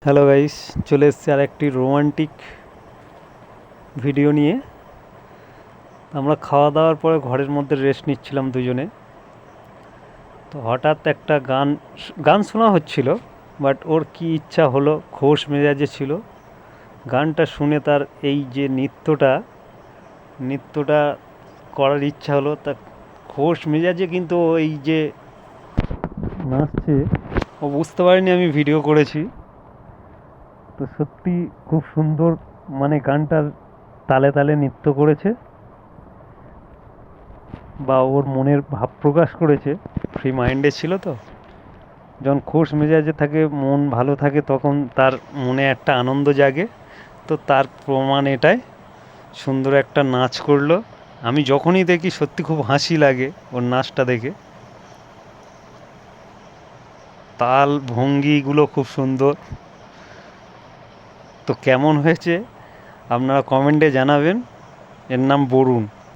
Hello guys, চলে এসেছি আর একটি রোমান্টিক ভিডিও নিয়ে। আমরা খাওয়া দাওয়ার পরে ঘরের মধ্যে রেস্ট নিচ্ছিলাম দুজনে। তো হঠাৎ একটা গান গান শোনা হচ্ছিল, বাট ওর কি ইচ্ছা হলো, খোশ মেজাজে ছিল। গানটা শুনে তার এই যে নৃত্যটা করার ইচ্ছা হলো। তা খোশ মেজাজে কিন্তু ও এই যে নাচছে, ও বুঝতে পারিনি আমি ভিডিও করেছি। তো সত্যি খুব সুন্দর, মানে গানটার তালে তালে নৃত্য করেছে বা ওর মনের ভাব প্রকাশ করেছে। ফ্রি মাইন্ডে ছিল তো, যখন খোশ মেজাজে থাকে, মন ভালো থাকে, তখন তার মনে একটা আনন্দ জাগে। তো তার প্রমাণ এটাই, সুন্দর একটা নাচ করলো। আমি যখনই দেখি সত্যি খুব হাসি লাগে ওর নাচটা দেখে। তাল ভঙ্গিগুলো খুব সুন্দর। তো কেমন হয়েছে আপনারা কমেন্টে জানাবেন। এর নাম বরুণ।